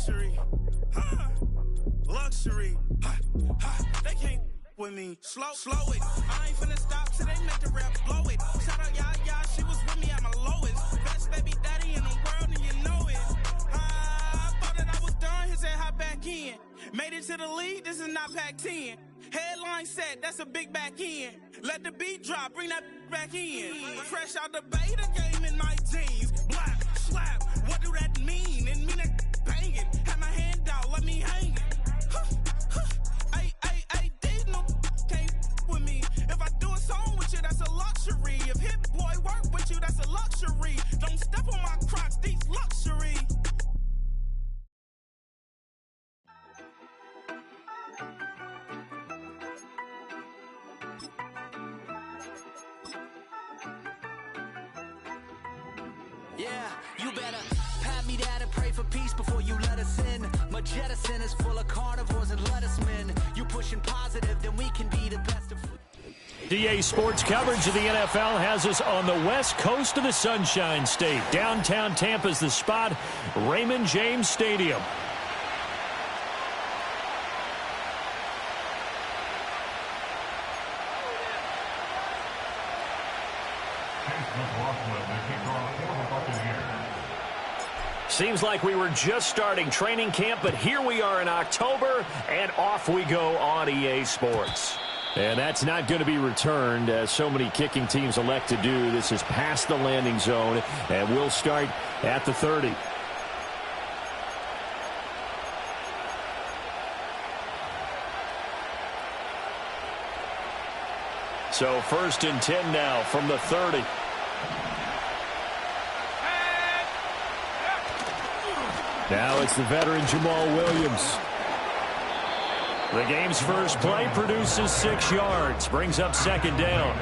luxury. Luxury. They can't with me. Slow it. I ain't finna stop till they make the rap blow it. Shout out y'all, she was with me at my lowest. Best baby daddy in the world and you know it. I thought that I was done, he said hop back in. Made it to the league, this is not Pac-10. Headline set, that's a big back end. Let the beat drop, bring that back in. Fresh out the beta game in my jeans. Black, slap, what do that mean? It mean that banging. Have my hand out, let me hang it. These no can't with me. If I do a song with you, that's a luxury. If Hit Boy work with you, that's a luxury. Don't step on my Crocs, these luxury. Yeah, you better pat me down and pray for peace before you let us in. My jettison is full of carnivores and lettucemen. You pushing positive, then we can be the best of. DA Sports coverage of the NFL has us on the west coast of the Sunshine State. Downtown Tampa's the spot, Raymond James Stadium. Seems like we were just starting training camp, but here we are in October, and off we go on EA Sports. And that's not going to be returned, as so many kicking teams elect to do. This is past the landing zone, and we'll start at the 30. So 1st and 10 now from the 30. Now it's the veteran Jamal Williams. The game's first play produces 6 yards, brings up 2nd down.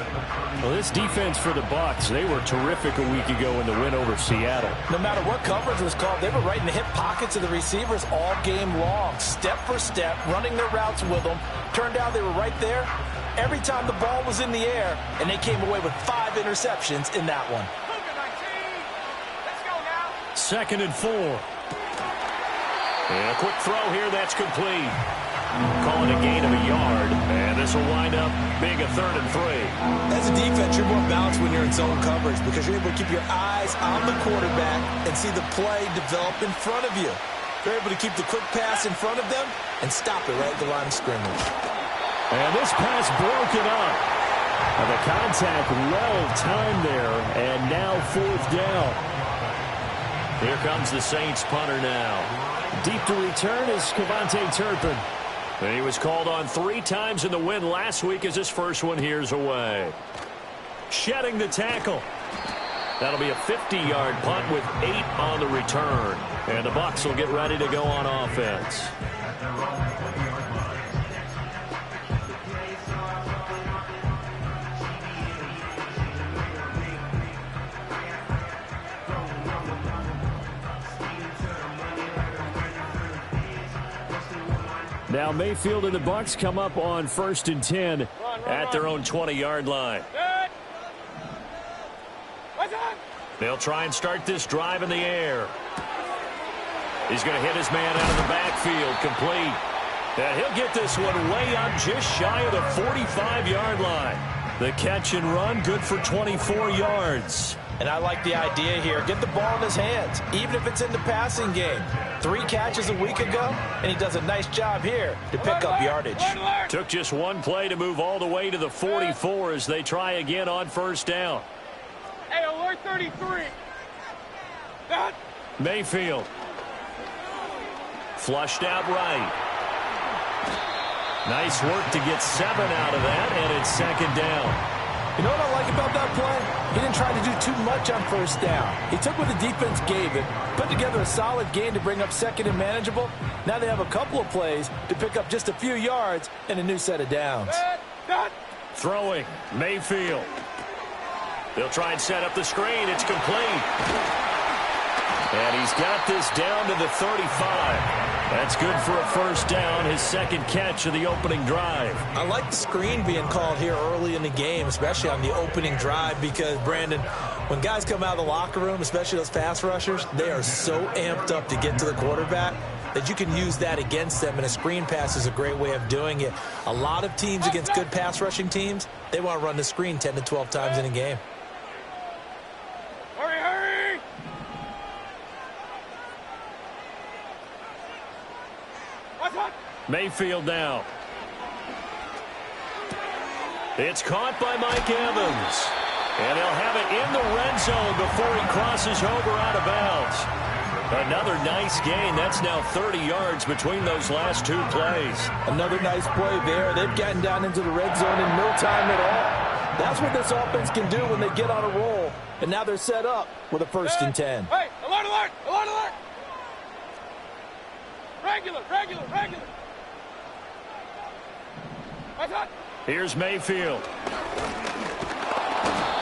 Well, this defense for the Bucks, they were terrific a week ago in the win over Seattle. No matter what coverage was called, they were right in the hip pockets of the receivers all game long, step for step, running their routes with them. Turned out they were right there every time the ball was in the air, and they came away with 5 interceptions in that one. 2nd and 4. And a quick throw here, that's complete. Calling a gain of a yard, and this will wind up being a 3rd and 3. As a defense, you're more balanced when you're in zone coverage because you're able to keep your eyes on the quarterback and see the play develop in front of you. You're able to keep the quick pass in front of them and stop it right at the line of scrimmage. And this pass broken up. And the contact well timed there, and now 4th down. Here comes the Saints punter now. Deep to return is Cavante Turpin. And he was called on 3 times in the win last week as his first one here's away. Shedding the tackle. That'll be a 50-yard punt with 8 on the return. And the Bucks will get ready to go on offense. Now Mayfield and the Bucks come up on 1st and 10 at their own 20-yard line. They'll try and start this drive in the air. He's going to hit his man out of the backfield, complete. And he'll get this one way up just shy of the 45-yard line. The catch and run, good for 24 yards. And I like the idea here. Get the ball in his hands, even if it's in the passing game. 3 catches a week ago, and he does a nice job here to pick up yardage. Took just 1 play to move all the way to the 44 as they try again on 1st down. Hey, alert 33. Mayfield. Flushed out right. Nice work to get 7 out of that, and it's 2nd down. You know what I like about that play? He didn't try to do too much on 1st down. He took what the defense gave him, put together a solid game to bring up 2nd and manageable. Now they have a couple of plays to pick up just a few yards and a new set of downs. Throwing, Mayfield. They'll try and set up the screen. It's complete. And he's got this down to the 35. That's good for a 1st down, his 2nd catch of the opening drive. I like the screen being called here early in the game, especially on the opening drive, because, Brandon, when guys come out of the locker room, especially those pass rushers, they are so amped up to get to the quarterback. that you can use that against them, and a screen pass is a great way of doing it. A lot of teams against good pass rushing teams, they want to run the screen 10 to 12 times in a game. Hurry, hurry! What's up? Mayfield now. It's caught by Mike Evans. And he'll have it in the red zone before he crosses over out of bounds. Another nice gain. That's now 30 yards between those last two plays. Another nice play there. They've gotten down into the red zone in no time at all. That's what this offense can do when they get on a roll. And now they're set up with a 1st and 10. Hey, alert, alert, alert, alert! Regular, regular, regular! What's up? Here's Mayfield.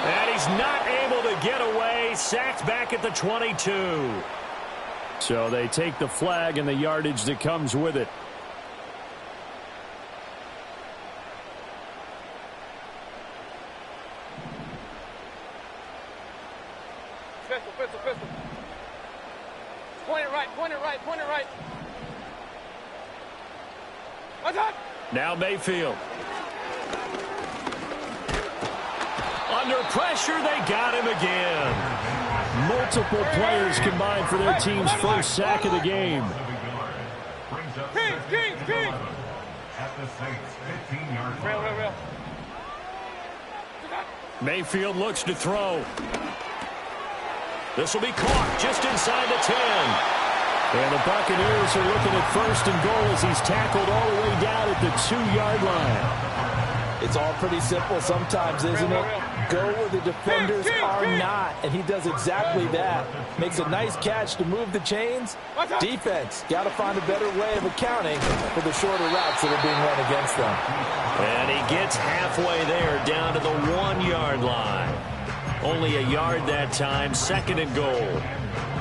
And he's not able to get away. Sacked back at the 22. So they take the flag and the yardage that comes with it. Pistol, pistol, pistol. Point it right, point it right, point it right. What's up? Now Mayfield. Under pressure, they got him again. Multiple players combined for their team's first sack of the game. Kings, Kings, Kings! Real, real, real. Mayfield looks to throw. This will be caught just inside the 10. And the Buccaneers are looking at 1st and goal as he's tackled all the way down at the 2-yard line. It's all pretty simple sometimes, isn't it? Go where the defenders are not, and he does exactly that. Makes a nice catch to move the chains. Defense, got to find a better way of accounting for the shorter routes that are being run against them. And he gets halfway there, down to the 1-yard line. Only a yard that time, 2nd and goal.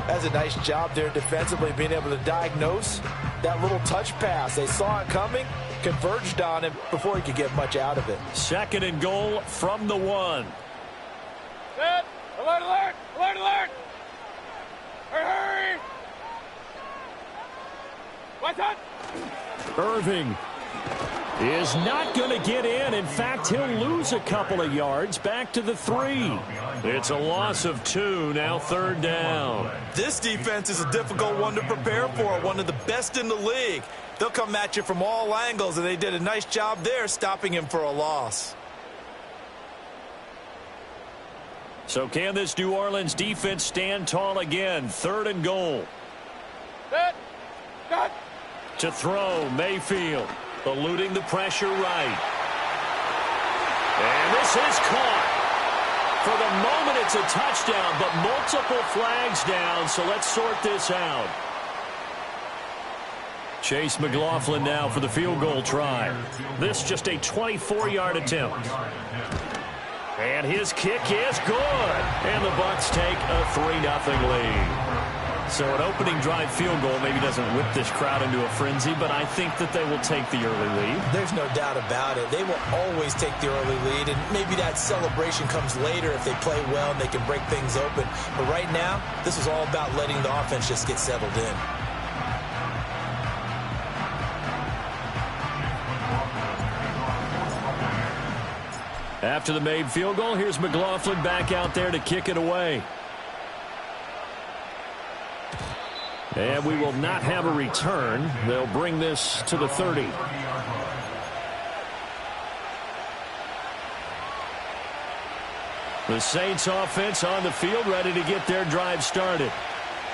That's a nice job there defensively, being able to diagnose that little touch pass. They saw it coming, converged on him before he could get much out of it. 2nd and goal from the 1. Set. Alert, alert, alert, alert. Hurry, hurry. What's up? Irving is not going to get in. In fact, he'll lose a couple of yards back to the 3. It's a loss of 2, now 3rd down. This defense is a difficult one to prepare for, one of the best in the league. They'll come at you from all angles, and they did a nice job there stopping him for a loss. So can this New Orleans defense stand tall again? 3rd and goal. Set. Cut. To throw, Mayfield. Eluding the pressure right. And this is caught. For the moment, it's a touchdown, but multiple flags down, so let's sort this out. Chase McLaughlin now for the field goal try. This just a 24-yard attempt. And his kick is good. And the Bucks take a 3-0 lead. So an opening drive field goal maybe doesn't whip this crowd into a frenzy, but I think that they will take the early lead. There's no doubt about it. They will always take the early lead, and maybe that celebration comes later if they play well and they can break things open. But right now, this is all about letting the offense just get settled in. After the made field goal, here's McLaughlin back out there to kick it away. And we will not have a return. They'll bring this to the 30. The Saints offense on the field, ready to get their drive started.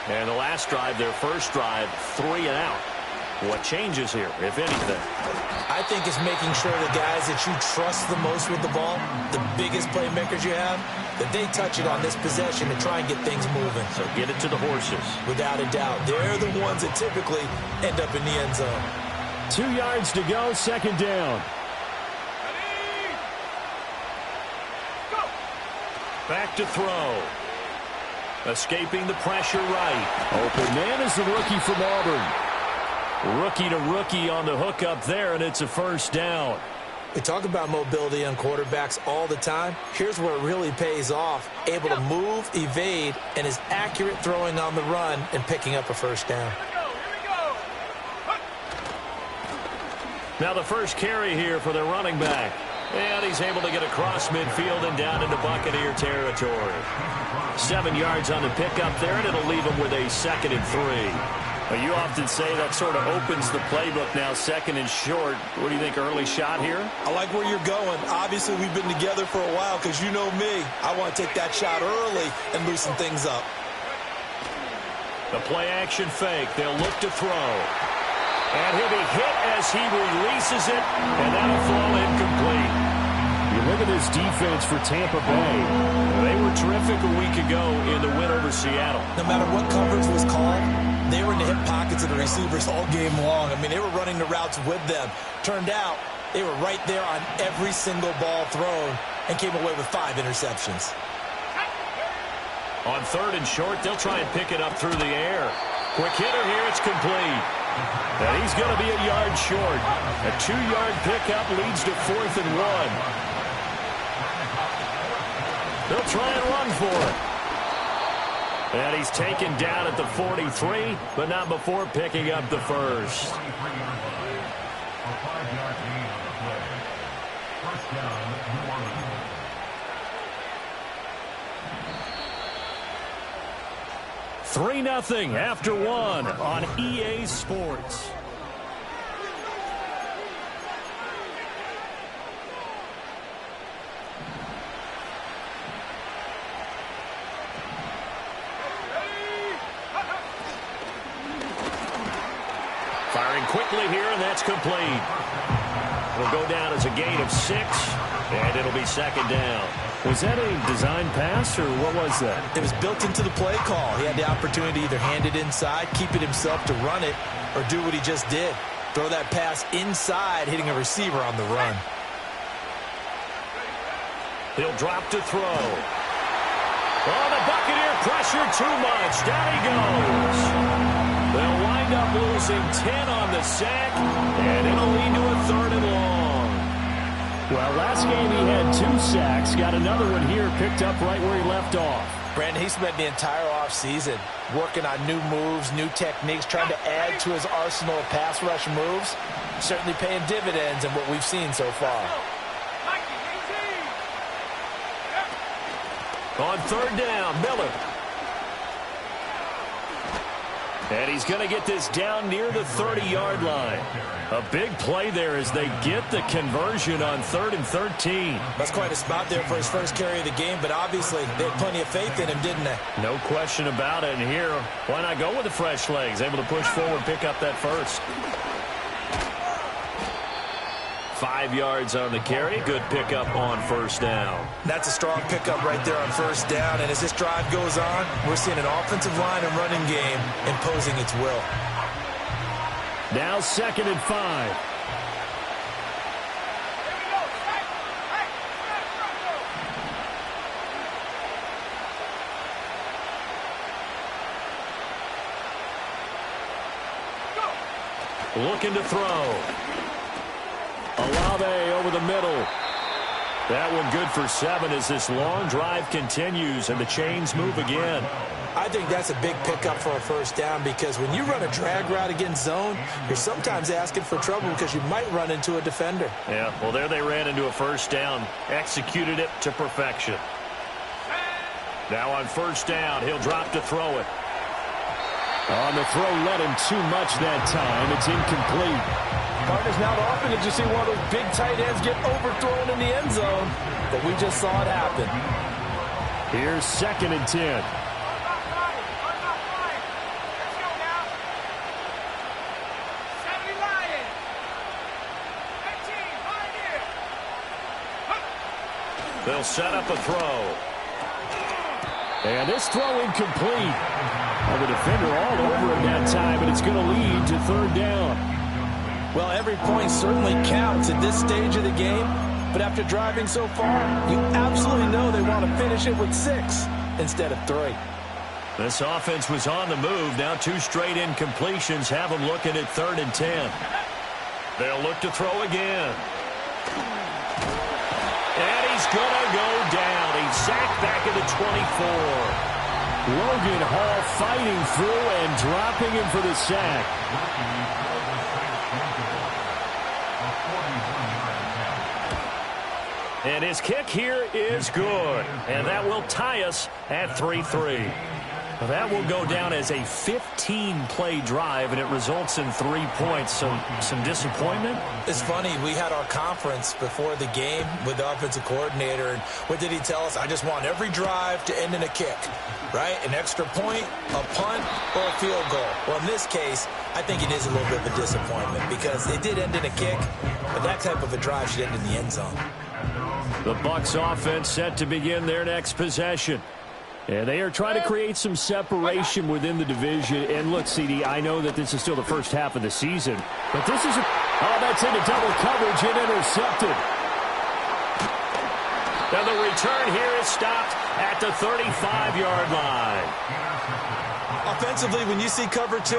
And the last drive, their first drive, 3 and out. What changes here, if anything? I think it's making sure the guys that you trust the most with the ball, the biggest playmakers you have, that they touch it on this possession to try and get things moving. So get it to the horses. Without a doubt. They're the ones that typically end up in the end zone. 2 yards to go, 2nd down. Ready. Go. Back to throw. Escaping the pressure right. Open man is the rookie from Auburn. Rookie to rookie on the hook up there, and it's a 1st down. We talk about mobility on quarterbacks all the time. Here's where it really pays off. Able to move, evade, and is accurate throwing on the run and picking up a 1st down. Here we go. Now the first carry here for their running back. And he's able to get across midfield and down into Buccaneer territory. 7 yards on the pickup there, and it'll leave him with a 2nd and 3. Well, you often say that sort of opens the playbook now, 2nd and short. What do you think, early shot here? I like where you're going. Obviously, we've been together for a while because you know me. I want to take that shot early and loosen things up. The play-action fake. They'll look to throw. And he'll be hit as he releases it, and that'll fall incomplete. You look at this defense for Tampa Bay. They were terrific a week ago in the win over Seattle. No matter what coverage was called, they were in the hip pockets of the receivers all game long. I mean, they were running the routes with them. Turned out, they were right there on every single ball thrown and came away with 5 interceptions. On 3rd and short, they'll try and pick it up through the air. Quick hitter here, it's complete. And he's going to be a yard short. A 2-yard pickup leads to 4th and 1. They'll try and run for it. And he's taken down at the 43, but not before picking up the first. Three 3-0 after 1 on EA Sports. Firing quickly here, and that's complete. It'll go down as a gain of 6, and it'll be 2nd down. Was that a design pass, or what was that? It was built into the play call. He had the opportunity to either hand it inside, keep it himself to run it, or do what he just did. Throw that pass inside, hitting a receiver on the run. He'll drop to throw. Oh, the Buccaneer pressure too much. Down he goes. They'll wind up losing 10 on the sack, and it'll lead to a 3rd and long. Well, last game he had 2 sacks. Got another one here, picked up right where he left off. Brandon, he spent the entire offseason working on new moves, new techniques, trying to add to his arsenal of pass rush moves. Certainly paying dividends in what we've seen so far. On 3rd down, Miller. And he's going to get this down near the 30-yard line. A big play there as they get the conversion on 3rd and 13. That's quite a spot there for his first carry of the game, but obviously they had plenty of faith in him, didn't they? No question about it. And here, why not go with the fresh legs? Able to push forward, pick up that first. 5 yards on the carry. Good pickup on 1st down. That's a strong pickup right there on 1st down. And as this drive goes on, we're seeing an offensive line and running game imposing its will. Now 2nd and 5. Looking to throw. Olave over the middle. That one good for 7 as this long drive continues and the chains move again. I think that's a big pickup for a 1st down because when you run a drag route against zone, you're sometimes asking for trouble because you might run into a defender. Yeah, well, there they ran into a 1st down. Executed it to perfection. Now on 1st down, he'll drop to throw it. On the throw, led him too much that time. It's incomplete. Partners, not often did you see one of those big tight ends get overthrown in the end zone, but we just saw it happen. Here's 2nd and 10. They'll set up a throw. And this throw incomplete. Well, the defender all over him that time, and it's going to lead to 3rd down. Well, every point certainly counts at this stage of the game, but after driving so far, you absolutely know they want to finish it with 6 instead of 3. This offense was on the move. Now 2 straight incompletions have them looking at 3rd and 10. They'll look to throw again. And he's going to go down. He's sacked back at the 24. Logan Hall fighting through and dropping him for the sack. And his kick here is good. And that will tie us at 3-3. Well, that will go down as a 15-play drive, and it results in 3 points. So some disappointment? It's funny. We had our conference before the game with the offensive coordinator, and what did he tell us? I just want every drive to end in a kick, right? An extra point, a punt, or a field goal. Well, in this case, I think it is a little bit of a disappointment because it did end in a kick, but that type of a drive should end in the end zone. The Bucks offense set to begin their next possession. And they are trying to create some separation within the division. And look, CD, I know that this is still the first half of the season, but this is that's into double coverage and intercepted. And the return here is stopped at the 35-yard line. Offensively, when you see cover 2,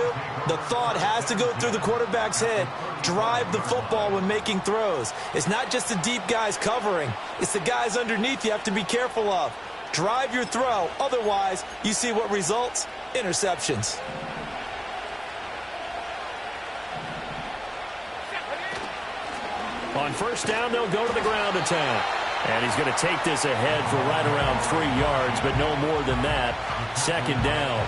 the thought has to go through the quarterback's head. Drive the football when making throws. It's not just the deep guys covering. It's the guys underneath you have to be careful of. Drive your throw. Otherwise, you see what results? Interceptions. On first down, they'll go to the ground attack. And he's going to take this ahead for right around 3 yards, but no more than that. Second down.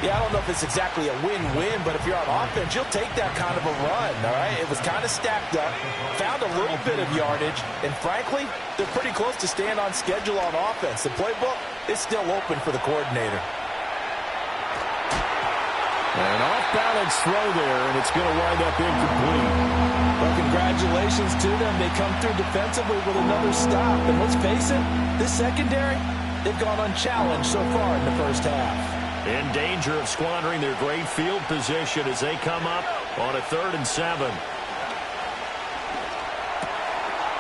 Yeah, I don't know if it's exactly a win-win, but if you're on offense, you'll take that kind of a run, all right? It was kind of stacked up, found a little bit of yardage, and frankly, they're pretty close to staying on schedule on offense. The playbook is still open for the coordinator. An off-balance throw there, and it's going to wind up incomplete. Well, congratulations to them. They come through defensively with another stop. And let's face it, this secondary, they've gone unchallenged so far in the first half. In danger of squandering their great field position as they come up on a 3rd and 7.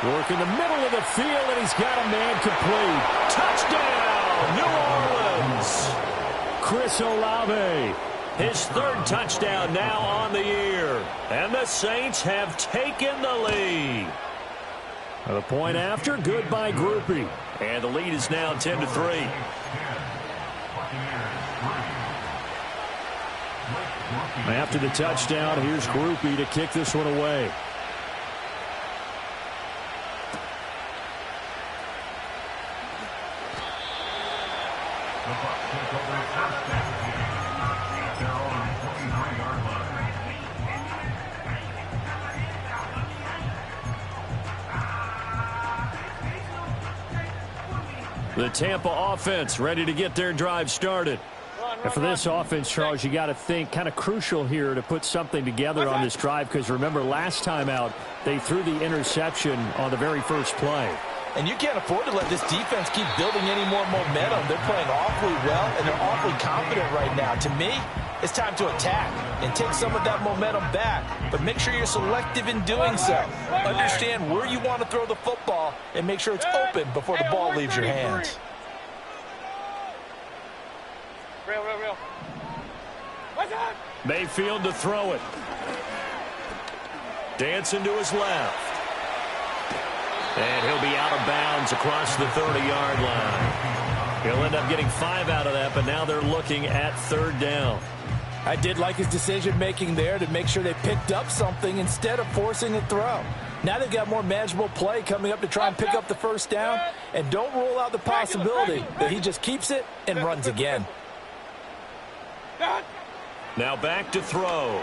Work in the middle of the field, and he's got a man complete. Touchdown, New Orleans. Chris Olave. His 3rd touchdown now on the year. And the Saints have taken the lead. The point after, good by Groupie. And the lead is now 10-3. After the touchdown, here's Groupie to kick this one away. The Tampa offense ready to get their drive started. And for this offense, Charles, you got to think kind of crucial here to put something together on this drive because remember last time out they threw the interception on the very first play. And you can't afford to let this defense keep building any more momentum. They're playing awfully well, and they're awfully confident right now. To me, it's time to attack and take some of that momentum back. But make sure you're selective in doing so. Understand where you want to throw the football and make sure it's open before the ball leaves your hands. Real. What's up? Mayfield to throw it. Dancing to his left. And he'll be out of bounds across the 30-yard line. He'll end up getting 5 out of that, but now they're looking at 3rd down. I did like his decision-making there to make sure they picked up something instead of forcing a throw. Now they've got more manageable play coming up to try and pick up the first down, and don't rule out the possibility that he just keeps it and runs again. Now back to throw.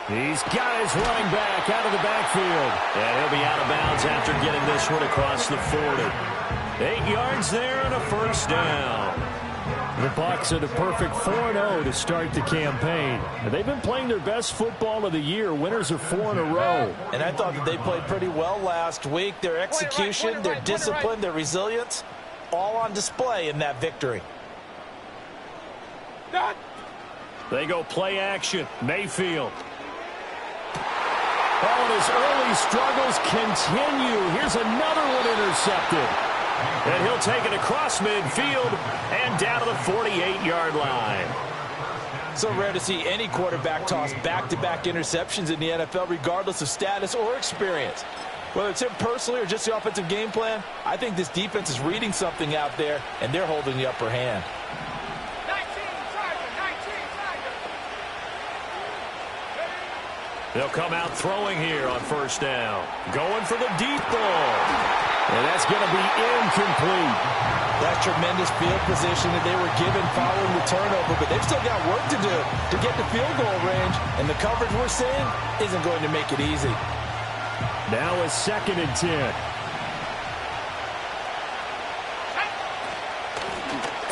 He's got his running back out of the backfield. And he'll be out of bounds after getting this one across the 40. 8 yards there and a first down. The Bucks are the perfect 4-0 to start the campaign. They've been playing their best football of the year. Winners of 4 in a row. And I thought that they played pretty well last week. Their execution, their discipline, their resilience, all on display in that victory. They go play action. Mayfield. Oh, and his early struggles continue. Here's another one intercepted. And he'll take it across midfield and down to the 48-yard line. So rare to see any quarterback toss back-to-back interceptions in the NFL, regardless of status or experience. Whether it's him personally or just the offensive game plan, I think this defense is reading something out there, and they're holding the upper hand. They'll come out throwing here on first down. Going for the deep ball. And that's going to be incomplete. That's tremendous field position that they were given following the turnover, but they've still got work to do to get to field goal range, and the coverage we're seeing isn't going to make it easy. Now a 2nd and 10.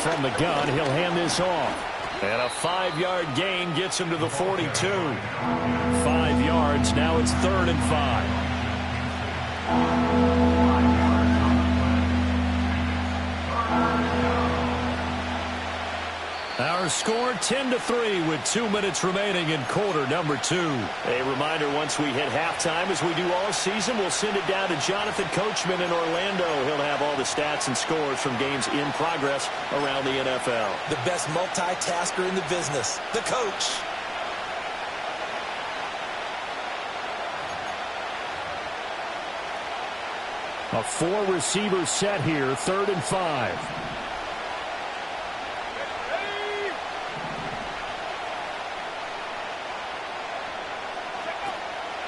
From the gun, he'll hand this off. And a 5-yard gain gets him to the 42. 5 yards, now it's 3rd and 5. Our score 10-3 with 2 minutes remaining in quarter number 2. A reminder, once we hit halftime, as we do all season, we'll send it down to Jonathan Coachman in Orlando. He'll have all the stats and scores from games in progress around the NFL. The best multitasker in the business, the coach. A 4-receiver set here, 3rd and 5.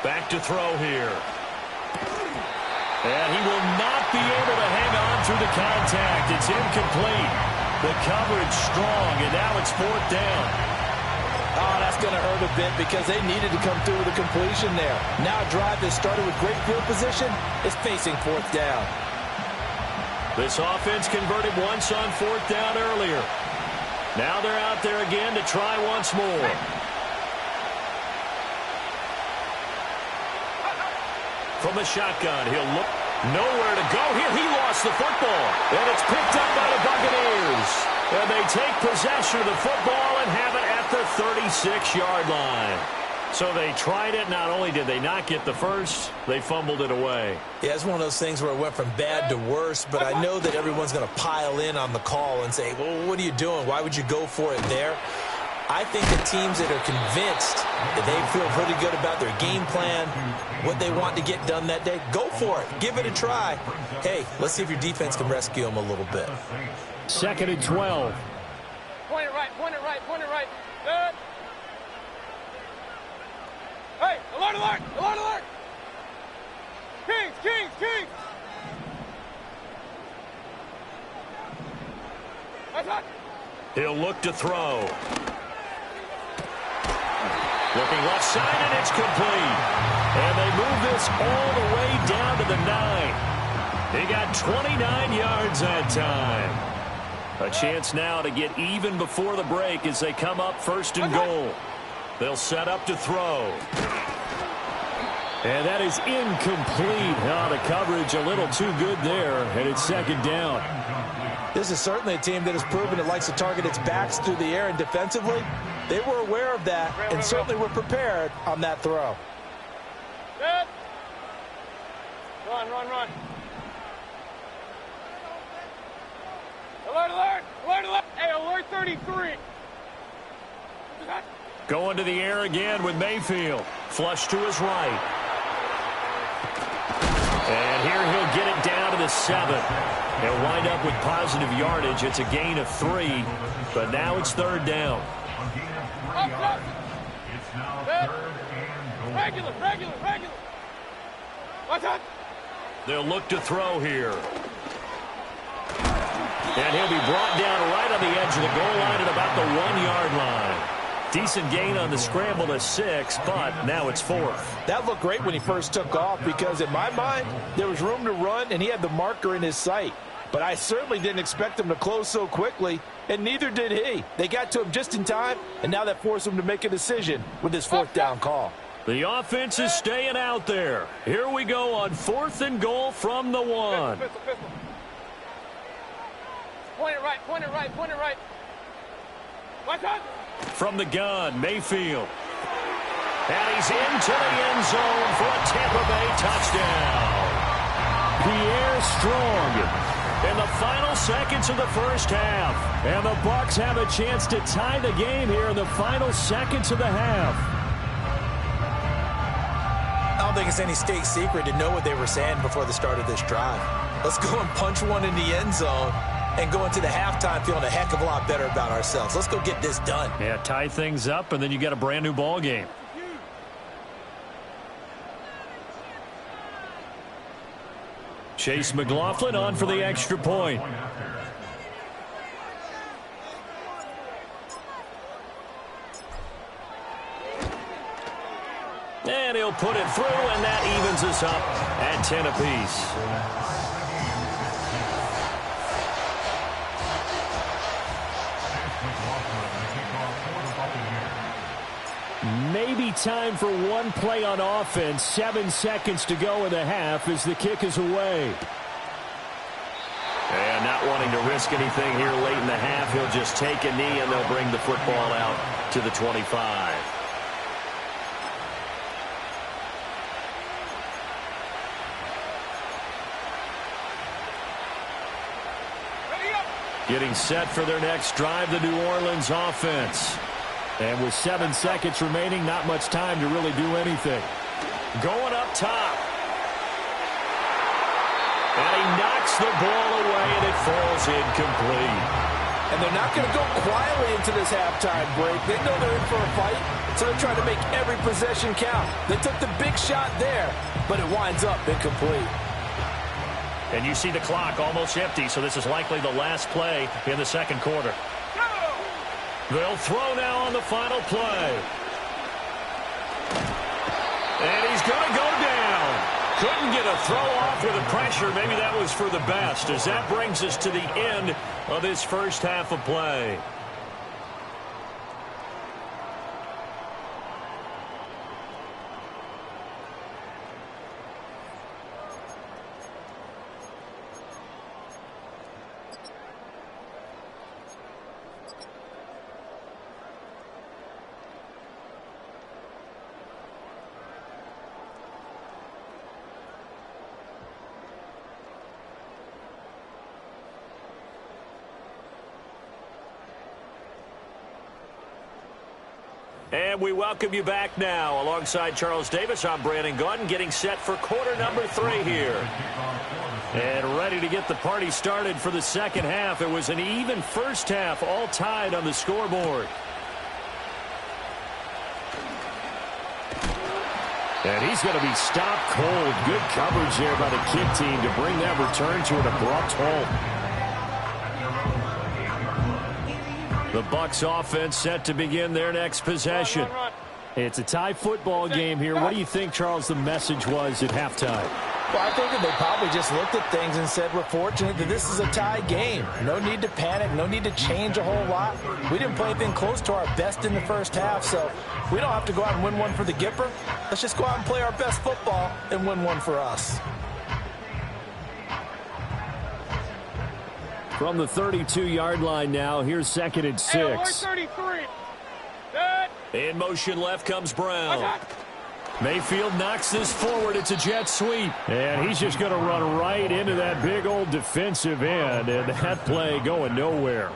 Back to throw here. And he will not be able to hang on through the contact. It's incomplete. The coverage strong, and now it's 4th down. Oh, that's going to hurt a bit because they needed to come through with a completion there. Now a drive that started with great field position is facing 4th down. This offense converted once on 4th down earlier. Now they're out there again to try once more. From the shotgun, he'll look. Nowhere to go here. He lost the football. And it's picked up by the Buccaneers. And they take possession of the football and have it at the 36-yard line. So they tried it. Not only did they not get the first, they fumbled it away. Yeah, it's one of those things where it went from bad to worse, but I know that everyone's going to pile in on the call and say, well, what are you doing? Why would you go for it there? I think the teams that are convinced that they feel pretty good about their game plan, what they want to get done that day, go for it. Give it a try. Hey, let's see if your defense can rescue them a little bit. 2nd and 12. Point it right, point it right, point it right. Good. Hey, alert, alert, alert, alert. Kings, Kings, Kings. That's hot. He'll look to throw. Looking left side, and it's complete. And they move this all the way down to the 9. He got 29 yards that time. A chance now to get even before the break as they come up 1st and goal. They'll set up to throw. And that is incomplete. Oh, the coverage a little too good there, and it's 2nd down. This is certainly a team that has proven it likes to target its backs through the air, and defensively, they were aware of that and certainly were prepared on that throw. Good. Run, run, run. Alert, alert, alert, alert. Hey, alert 33. Going to the air again with Mayfield. Flush to his right. And here he'll get it down to the 7. He'll wind up with positive yardage. It's a gain of 3, but now it's 3rd down. Regular, regular, regular. Watch out. They'll look to throw here. And he'll be brought down right on the edge of the goal line at about the 1-yard line. Decent gain on the scramble to 6, but now it's 4th. That looked great when he first took off because, in my mind, there was room to run, and he had the marker in his sight. But I certainly didn't expect him to close so quickly, and neither did he. They got to him just in time, and now that forced him to make a decision with his 4th down call. The offense is staying out there. Here we go on 4th and goal from the 1. Pistol, pistol, pistol. Point it right, point it right, point it right. Watch out. From the gun, Mayfield. And he's into the end zone for a Tampa Bay touchdown. Pierre Strong in the final seconds of the first half. And the Bucks have a chance to tie the game here in the final seconds of the half. I don't think it's any state secret to know what they were saying before the start of this drive. Let's go and punch one in the end zone and go into the halftime feeling a heck of a lot better about ourselves. Let's go get this done. Yeah, tie things up, and then you get a brand new ball game. Chase McLaughlin on for the extra point. And he'll put it through, and that evens us up at 10 apiece. Maybe time for one play on offense. 7 seconds to go in the half as the kick is away. And not wanting to risk anything here late in the half, he'll just take a knee, and they'll bring the football out to the 25. Getting set for their next drive, the New Orleans offense. And with 7 seconds remaining, not much time to really do anything. Going up top. And he knocks the ball away, and it falls incomplete. And they're not going to go quietly into this halftime break. They know they're in for a fight, so they're trying to make every possession count. They took the big shot there, but it winds up incomplete. And you see the clock almost empty, so this is likely the last play in the second quarter. They'll throw now on the final play. And he's going to go down. Couldn't get a throw off with the pressure. Maybe that was for the best, as that brings us to the end of this first half of play. And we welcome you back now. Alongside Charles Davis, I'm Brandon Gaudin, getting set for quarter number 3 here. And ready to get the party started for the second half. It was an even first half, all tied on the scoreboard. And he's going to be stopped cold. Good coverage there by the kick team to bring that return to an abrupt halt. The Bucks offense set to begin their next possession. It's a tie football game here. What do you think, Charles, the message was at halftime? Well, I think that they probably just looked at things and said, we're fortunate that this is a tie game. No need to panic. No need to change a whole lot. We didn't play anything close to our best in the first half, so we don't have to go out and win one for the Gipper. Let's just go out and play our best football and win one for us. From the 32-yard line now, here's 2nd and 6. In motion left comes Brown. Mayfield knocks this forward. It's a jet sweep. And he's just going to run right into that big old defensive end. And that play going nowhere.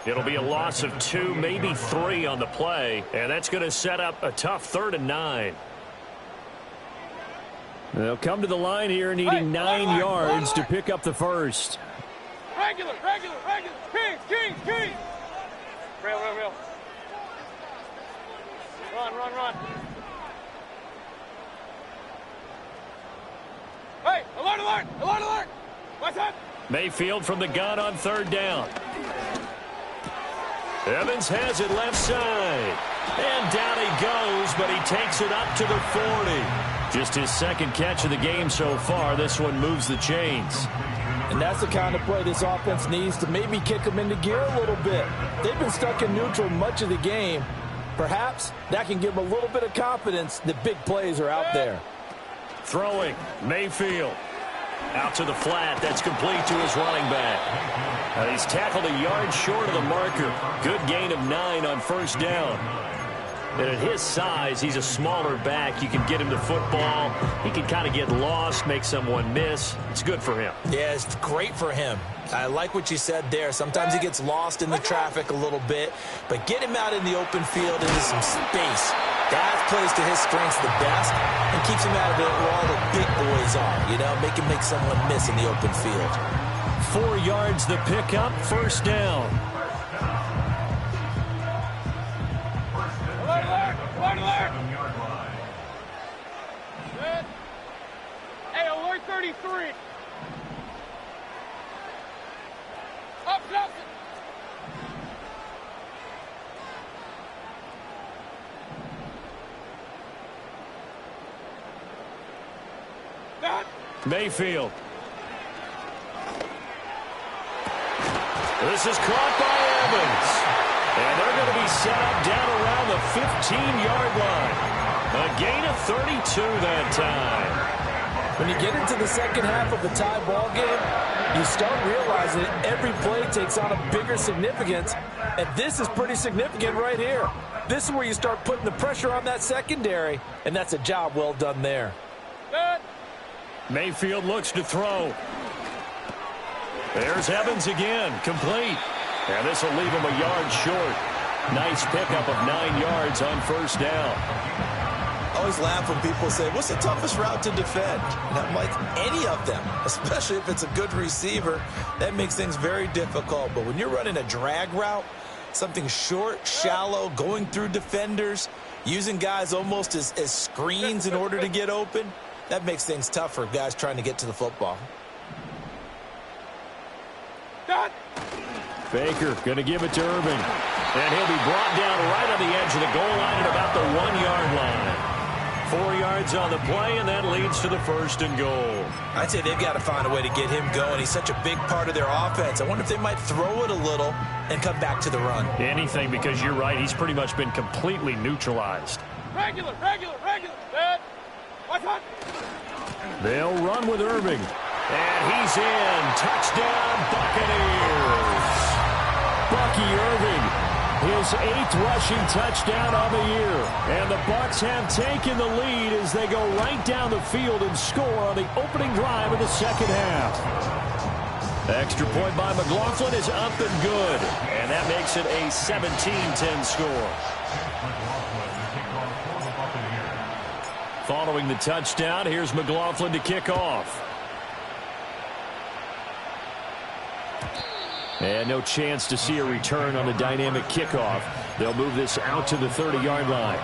It'll be a loss of 2, maybe 3 on the play. And that's going to set up a tough 3rd and 9. They'll come to the line here needing 9 yards to pick up the first. Regular. Kings. Real. Run. Hey, alert. What's that? Mayfield from the gun on 3rd down. Evans has it left side. And down he goes, but he takes it up to the 40. Just his 2nd catch of the game so far. This one moves the chains. And that's the kind of play this offense needs to maybe kick them into gear a little bit. They've been stuck in neutral much of the game. Perhaps that can give them a little bit of confidence that big plays are out there. Throwing, Mayfield. Out to the flat. That's complete to his running back. He's tackled a yard short of the marker. Good gain of 9 on 1st down. And at his size, he's a smaller back. You can get him to football. He can kind of get lost, make someone miss. It's good for him. Yeah, it's great for him. I like what you said there. Sometimes he gets lost in the traffic a little bit, but get him out in the open field into some space. That plays to his strengths the best and keeps him out of it where all the big boys are, you know, make him make someone miss in the open field. 4 yards the pickup, 1st down. Alert. Hey, alert 33. Mayfield. This is caught by Evans. And they're going to be set up down around the 15-yard line. A gain of 32 that time. When you get into the second half of a tie ball game, you start realizing every play takes on a bigger significance. And this is pretty significant right here. This is where you start putting the pressure on that secondary. And that's a job well done there. Mayfield looks to throw. There's Evans again, complete. And this will leave him a yard short. Nice pickup of 9 yards on first down. I always laugh when people say, what's the toughest route to defend? And I'm like, any of them, especially if it's a good receiver. That makes things very difficult. But when you're running a drag route, something short, shallow, going through defenders, using guys almost as screens in order to get open, that makes things tough for guys trying to get to the football. Baker going to give it to Irving. And he'll be brought down right on the edge of the goal line at about the 1-yard line. 4 yards on the play, and that leads to the 1st and goal. I'd say they've got to find a way to get him going. He's such a big part of their offense. I wonder if they might throw it a little and come back to the run. Anything, because you're right. He's pretty much been completely neutralized. Regular. Watch out. They'll run with Irving. And he's in. Touchdown, Buccaneers. Bucky Irving, his 8th rushing touchdown of the year. And the Bucks have taken the lead as they go right down the field and score on the opening drive of the second half. Extra point by McLaughlin is up and good. And that makes it a 17-10 score. Following the touchdown, here's McLaughlin to kick off. And no chance to see a return on the dynamic kickoff. They'll move this out to the 30-yard line.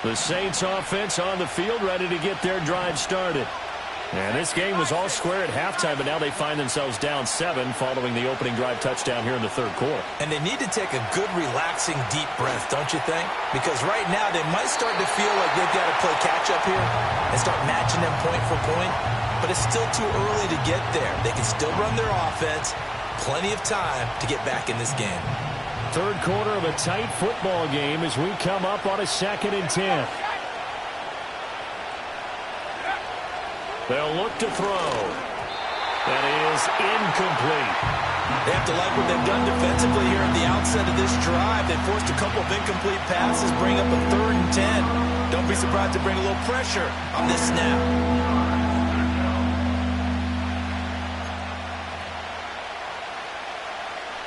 The Saints offense on the field, ready to get their drive started. And this game was all square at halftime, but now they find themselves down 7 following the opening drive touchdown here in the 3rd quarter. And they need to take a good, relaxing, deep breath, don't you think? Because right now they might start to feel like they've got to play catch-up here and start matching them point for point. But it's still too early to get there. They can still run their offense. Plenty of time to get back in this game. 3rd quarter of a tight football game as we come up on a 2nd and 10. They'll look to throw. That is incomplete. They have to like what they've done defensively here at the outset of this drive. They forced a couple of incomplete passes, bring up a 3rd and 10. Don't be surprised to bring a little pressure on this snap.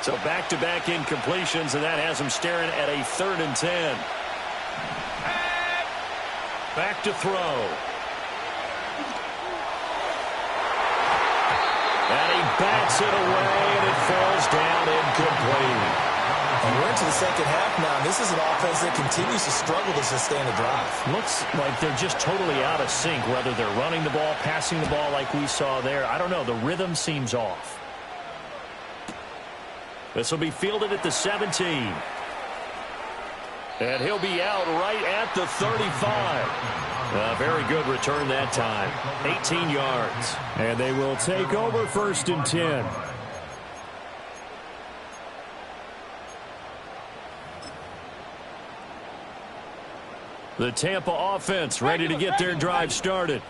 So back-to-back incompletions, and that has them staring at a 3rd and 10. Back to throw. And he bats it away, and it falls down incomplete. And we're into the second half now, and this is an offense that continues to struggle to sustain a drive. Looks like they're just totally out of sync, whether they're running the ball, passing the ball like we saw there. I don't know. The rhythm seems off. This will be fielded at the 17. And he'll be out right at the 35. A very good return that time. 18 yards. And they will take over 1st and 10. The Tampa offense ready to get their drive started.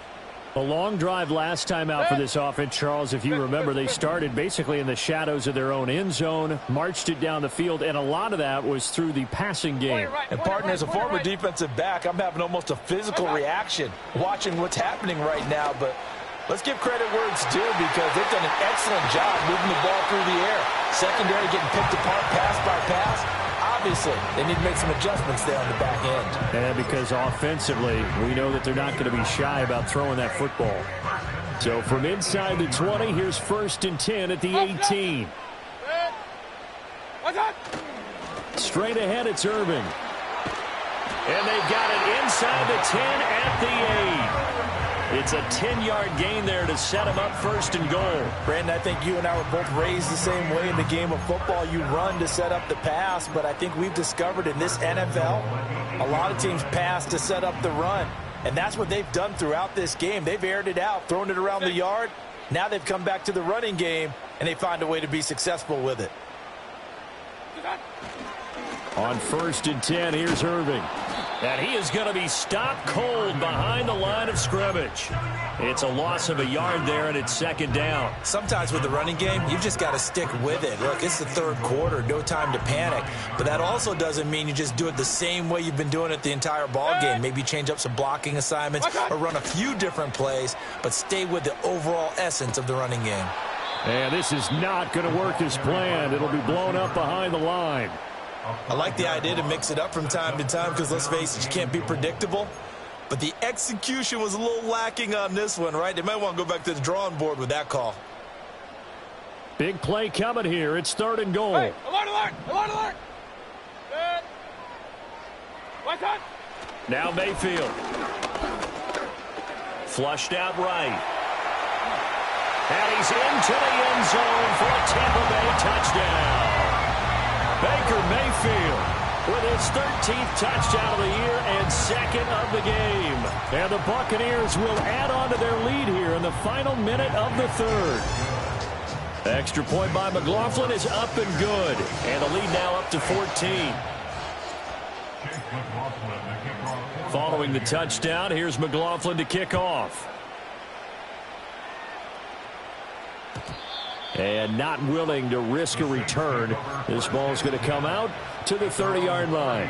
A long drive last time out for this offense, Charles. If you remember, they started basically in the shadows of their own end zone, marched it down the field, and a lot of that was through the passing game. And, partner, as a former defensive back, I'm having almost a physical reaction watching what's happening right now. But let's give credit where it's due because they've done an excellent job moving the ball through the air. Secondary getting picked apart pass by pass. Obviously, they need to make some adjustments there on the back end. And because offensively, we know that they're not going to be shy about throwing that football. So from inside the 20, here's 1st and 10 at the 18. Straight ahead, it's Irving. And they've got it inside the 10 at the 8. It's a 10-yard gain there to set him up first and goal. Brandon, I think you and I were both raised the same way in the game of football. You run to set up the pass, but I think we've discovered in this NFL, a lot of teams pass to set up the run. And that's what they've done throughout this game. They've aired it out, thrown it around the yard. Now they've come back to the running game, and they find a way to be successful with it. On 1st and 10, here's Irving. And he is going to be stopped cold behind the line of scrimmage. It's a loss of a yard there, and it's 2nd down. Sometimes with the running game, you've just got to stick with it. Look, it's the 3rd quarter, no time to panic. But that also doesn't mean you just do it the same way you've been doing it the entire ball game. Maybe change up some blocking assignments or run a few different plays, but stay with the overall essence of the running game. And this is not going to work as planned. It'll be blown up behind the line. I like the idea to mix it up from time to time because, let's face it, you can't be predictable. But the execution was a little lacking on this one, right? They might want to go back to the drawing board with that call. Big play coming here. It's 3rd and goal. Hey, alert, alert, alert, alert. Good. What's on? Now Mayfield. Flushed out right. And he's into the end zone for a Tampa Bay touchdown. Baker Mayfield with his 13th touchdown of the year and 2nd of the game. And the Buccaneers will add on to their lead here in the final minute of the 3rd. Extra point by McLaughlin is up and good. And the lead now up to 14. Following the touchdown, here's McLaughlin to kick off. And not willing to risk a return. This ball's going to come out to the 30-yard line.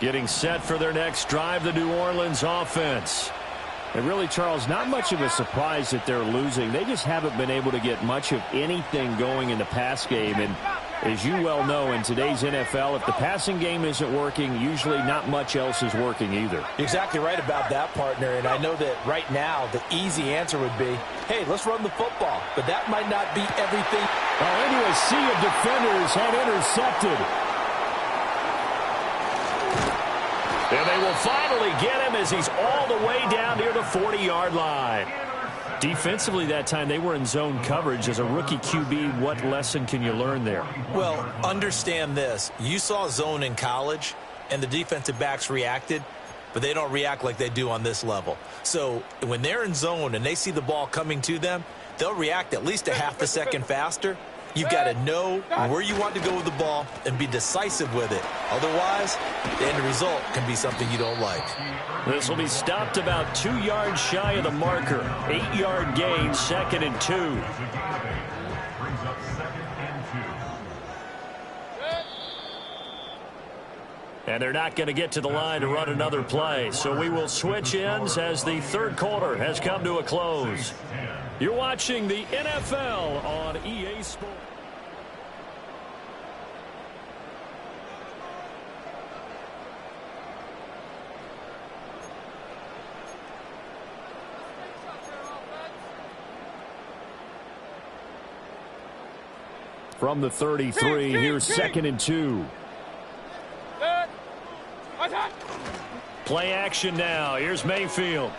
Getting set for their next drive, the New Orleans offense. And really, Charles, not much of a surprise that they're losing. They just haven't been able to get much of anything going in the pass game. And as you well know, in today's NFL, if the passing game isn't working, usually not much else is working either. You're exactly right about that, partner. And I know that right now the easy answer would be, hey, let's run the football. But that might not be everything. Into a sea of defenders and intercepted. And they will finally get him as he's all the way down near the 40-yard line. Defensively that time, they were in zone coverage. As a rookie QB, what lesson can you learn there? Well, understand this. You saw zone in college, and the defensive backs reacted, but they don't react like they do on this level. So when they're in zone and they see the ball coming to them, they'll react at least a half a second faster. You've got to know where you want to go with the ball and be decisive with it. Otherwise, the end result can be something you don't like. This will be stopped about 2 yards shy of the marker. 8-yard gain, 2nd and 2. And they're not going to get to the line to run another play. So we will switch ends as the 3rd quarter has come to a close. You're watching the NFL on EA Sports. From the 33, here's 2nd and 2. Play action now. Here's Mayfield.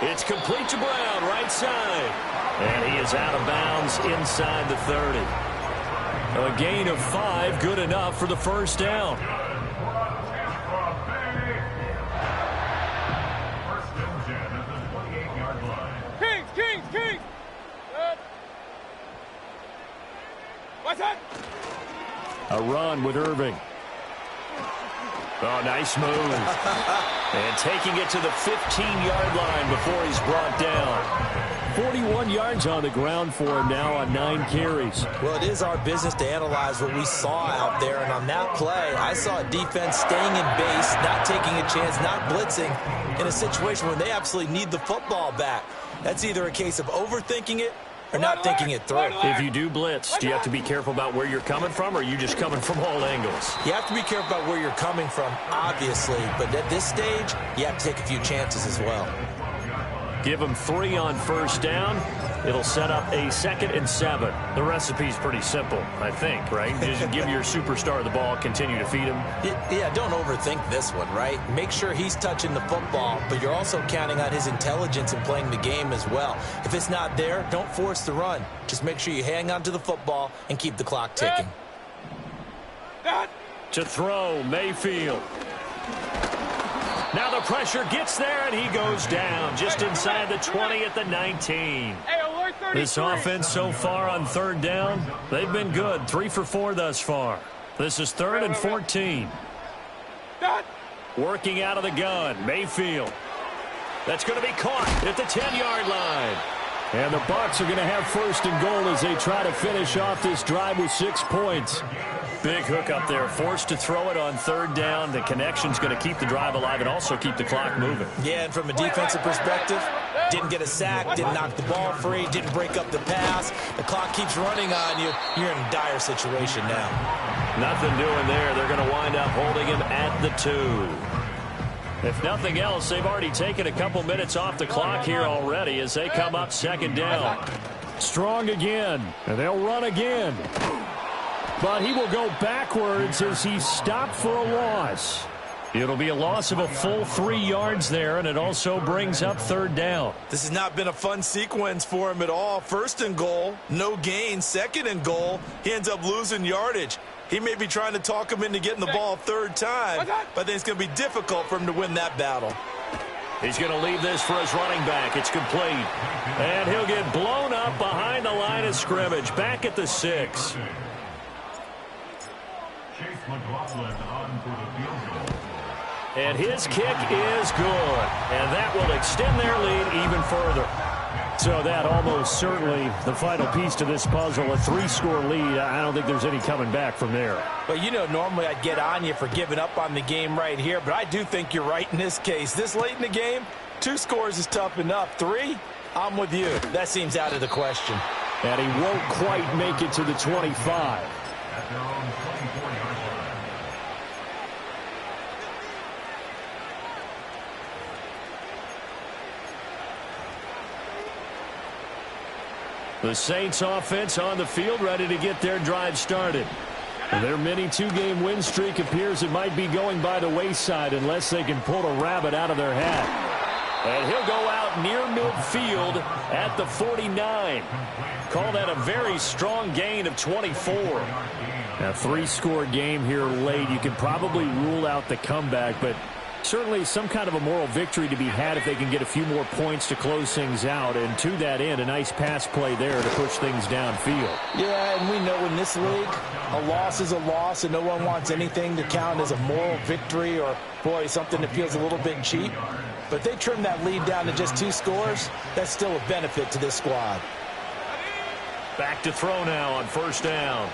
It's complete to Brown, right side. And he is out of bounds inside the 30. A gain of 5, good enough for the 1st down. Kings. Good. What's that? A run with Irving. Oh, nice move. And taking it to the 15-yard line before he's brought down. 41 yards on the ground for him now on 9 carries. Well, it is our business to analyze what we saw out there. And on that play, I saw a defense staying in base, not taking a chance, not blitzing in a situation where they absolutely need the football back. That's either a case of overthinking it or not thinking it through. If you do blitz, do you have to be careful about where you're coming from, or are you just coming from all angles? You have to be careful about where you're coming from, obviously. But at this stage, you have to take a few chances as well. Give them 3 on 1st down. It'll set up a 2nd and 7. The recipe's pretty simple, I think, right? Just give your superstar the ball, continue to feed him. Yeah, don't overthink this one, right? Make sure he's touching the football, but you're also counting on his intelligence in playing the game as well. If it's not there, don't force the run. Just make sure you hang on to the football and keep the clock ticking. To throw, Mayfield. Now the pressure gets there, and he goes down just inside the 20 at the 19. This offense so far on 3rd down, they've been good. 3 for 4 thus far. This is 3rd and 14. Working out of the gun, Mayfield. That's going to be caught at the 10-yard line. And the Bucks are going to have 1st and goal as they try to finish off this drive with 6 points. Big hook up there, forced to throw it on 3rd down. The connection's going to keep the drive alive and also keep the clock moving. Yeah, and from a defensive perspective, didn't get a sack, didn't knock the ball free, didn't break up the pass. The clock keeps running on you. You're in a dire situation now. Nothing doing there. They're going to wind up holding him at the 2. If nothing else, they've already taken a couple minutes off the clock here already as they come up 2nd down. Strong again, and they'll run again. But he will go backwards as he's stopped for a loss. It'll be a loss of a full 3 yards there, and it also brings up 3rd down. This has not been a fun sequence for him at all. 1st and goal, no gain. 2nd and goal, he ends up losing yardage. He may be trying to talk him into getting the ball 3rd time, but I think it's going to be difficult for him to win that battle. He's going to leave this for his running back. It's complete. And he'll get blown up behind the line of scrimmage, back at the 6. And his kick is good. And that will extend their lead even further. So that almost certainly the final piece to this puzzle, a 3-score lead. I don't think there's any coming back from there. But, you know, normally I'd get on you for giving up on the game right here, but I do think you're right in this case. This late in the game, 2 scores is tough enough. 3, I'm with you. That seems out of the question. And he won't quite make it to the 25. The Saints offense on the field, ready to get their drive started. Their mini 2-game win streak appears it might be going by the wayside unless they can pull a rabbit out of their hat. And he'll go out near midfield at the 49. Call that a very strong gain of 24. A 3-score game here late. You can probably rule out the comeback, but certainly some kind of a moral victory to be had if they can get a few more points to close things out. And to that end, a nice pass play there to push things downfield. Yeah, and we know in this league, a loss is a loss, and no one wants anything to count as a moral victory or, boy, something that feels a little bit cheap. But they trim that lead down to just 2 scores. That's still a benefit to this squad. Back to throw now on 1st down.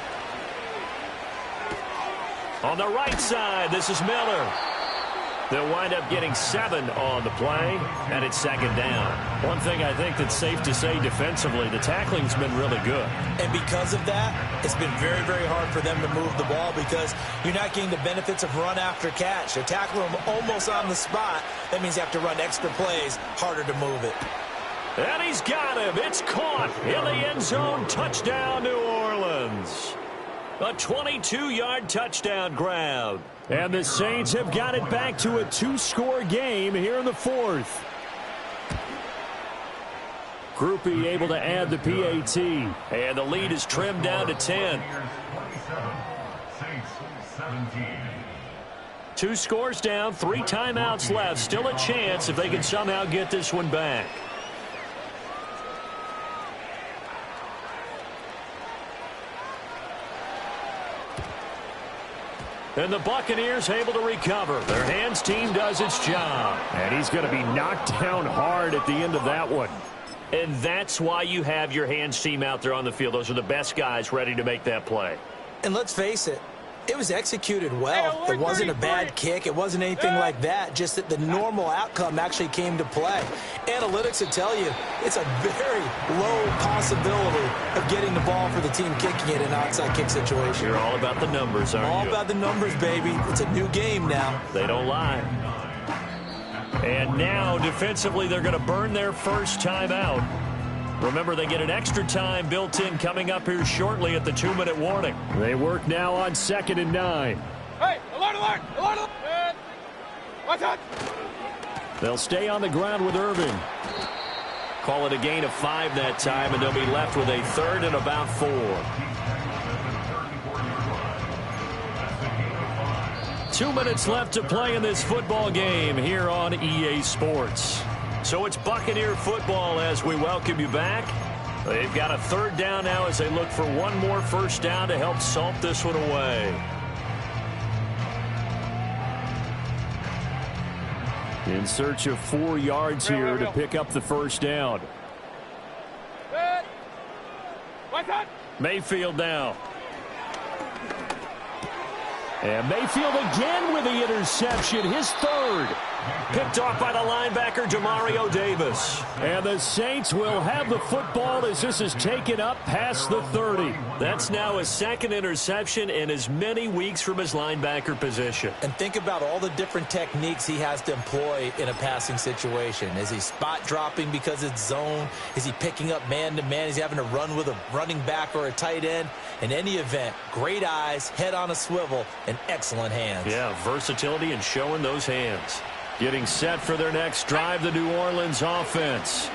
On the right side, this is Miller. They'll wind up getting 7 on the play, and it's 2nd down. One thing I think that's safe to say defensively, the tackling's been really good. And because of that, it's been very, very hard for them to move the ball because you're not getting the benefits of run after catch. They're tackling them almost on the spot. That means you have to run extra plays, harder to move it. And he's got him. It's caught in the end zone. Touchdown, New Orleans. A 22-yard touchdown grab. And the Saints have got it back to a 2-score game here in the 4th. Groupie able to add the PAT. And the lead is trimmed down to 10. 2 scores down, 3 timeouts left. Still a chance if they can somehow get this one back. And the Buccaneers able to recover. Their hands team does its job. And he's going to be knocked down hard at the end of that one. And that's why you have your hands team out there on the field. Those are the best guys ready to make that play. And let's face it, it was executed well. It wasn't a bad kick. It wasn't anything like that. Just that the normal outcome actually came to play. Analytics will tell you it's a very low possibility of getting the ball for the team kicking it in an onside kick situation. You're all about the numbers, aren't you? All about the numbers, baby. It's a new game now. They don't lie. And now, defensively, they're going to burn their first timeout. Remember, they get an extra time built in coming up here shortly at the 2-minute warning. They work now on 2nd and 9. Hey, alert, alert, alert, alert. Watch out. They'll stay on the ground with Irving. Call it a gain of 5 that time, and they'll be left with a 3rd and about 4. 2 minutes left to play in this football game here on EA Sports. So it's Buccaneer football as we welcome you back. They've got a 3rd down now as they look for one more first down to help salt this one away. In search of 4 yards here to pick up the first down. Mayfield now. And Mayfield again with the interception, his 3rd. Picked off by the linebacker, Demario Davis. And the Saints will have the football as this is taken up past the 30. That's now his 2nd interception in as many weeks from his linebacker position. And think about all the different techniques he has to employ in a passing situation. Is he spot dropping because it's zone? Is he picking up man-to-man? Is he having to run with a running back or a tight end? In any event, great eyes, head on a swivel, and excellent hands. Yeah, versatility and showing those hands. Getting set for their next drive, the New Orleans offense.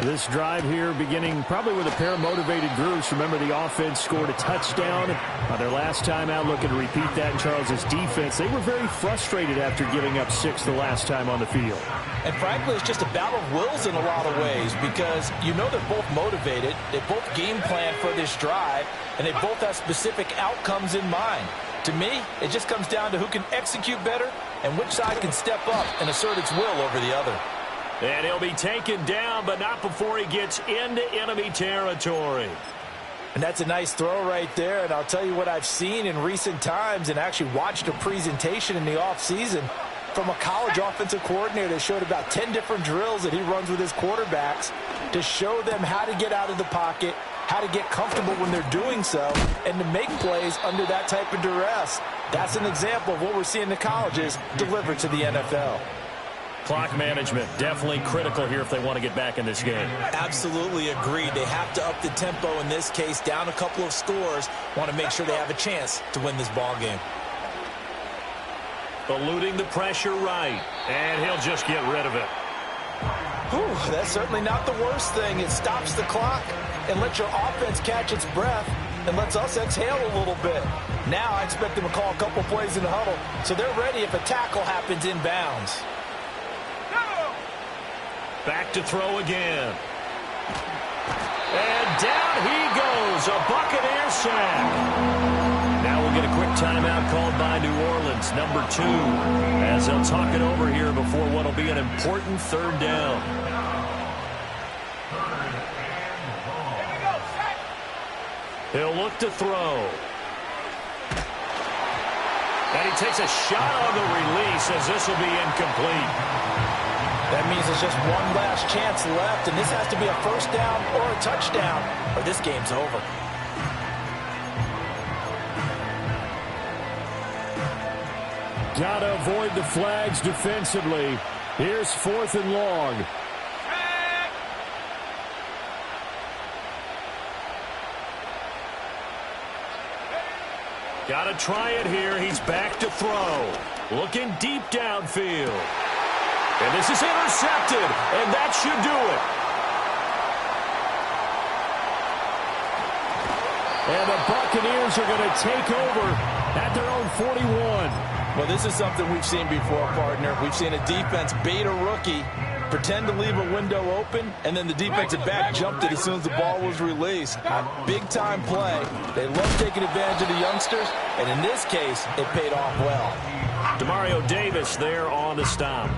This drive here beginning probably with a pair of motivated groups. Remember, the offense scored a touchdown on their last time out, looking to repeat that in Charles's defense. They were very frustrated after giving up 6 the last time on the field. And frankly, it's just a battle of wills in a lot of ways because you know they're both motivated. They both game plan for this drive, and they both have specific outcomes in mind. To me, it just comes down to who can execute better and which side can step up and assert its will over the other. And he'll be taken down, but not before he gets into enemy territory. And that's a nice throw right there. And I'll tell you what I've seen in recent times and actually watched a presentation in the offseason from a college offensive coordinator that showed about 10 different drills that he runs with his quarterbacks to show them how to get out of the pocket, how to get comfortable when they're doing so, and to make plays under that type of duress. That's an example of what we're seeing in the colleges delivered to the NFL. Clock management definitely critical here if they want to get back in this game. Absolutely agreed. They have to up the tempo in this case, down a couple of scores, want to make sure they have a chance to win this ball game. Eluding the pressure right, and he'll just get rid of it. Whew, that's certainly not the worst thing. It stops the clock and lets your offense catch its breath and lets us exhale a little bit. Now I expect them to call a couple plays in the huddle so they're ready if a tackle happens inbounds. Back to throw again. And down he goes, a Buccaneer sack. Now we'll get a quick timeout called by New Orleans, number 2, as they'll talk it over here before what will be an important 3rd down. He'll look to throw. And he takes a shot on the release as this will be incomplete. That means there's just one last chance left, and this has to be a first down or a touchdown, or this game's over. Gotta avoid the flags defensively. Here's 4th and long. Gotta try it here. He's back to throw. Looking deep downfield. And this is intercepted, and that should do it. And the Buccaneers are going to take over at their own 41. Well, this is something we've seen before, partner. We've seen a defense bait a rookie, pretend to leave a window open, and then the defensive back jumped it as soon as the ball was released. A big-time play. They love taking advantage of the youngsters, and in this case, it paid off well. Demario Davis there on the stop.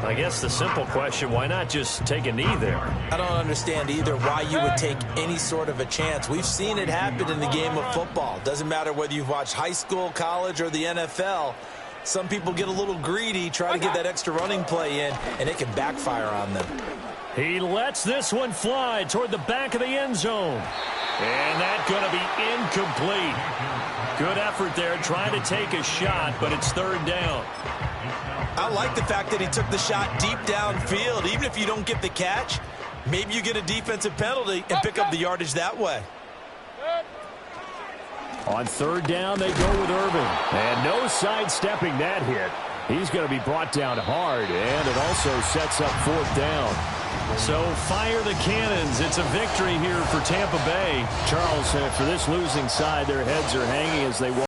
I guess the simple question, why not just take a knee there? I don't understand either why you would take any sort of a chance. We've seen it happen in the game of football. Doesn't matter whether you've watched high school, college, or the NFL. Some people get a little greedy, try to get that extra running play in, and it can backfire on them. He lets this one fly toward the back of the end zone. And that's going to be incomplete. Good effort there trying to take a shot, but it's 3rd down. I like the fact that he took the shot deep downfield. Even if you don't get the catch, Maybe you get a defensive penalty and pick up the yardage that way. On third down, they go with Irvin. And no sidestepping that hit. He's going to be brought down hard, and it also sets up fourth down. So fire the cannons. It's a victory here for Tampa Bay. Charles, for this losing side, their heads are hanging as they walk.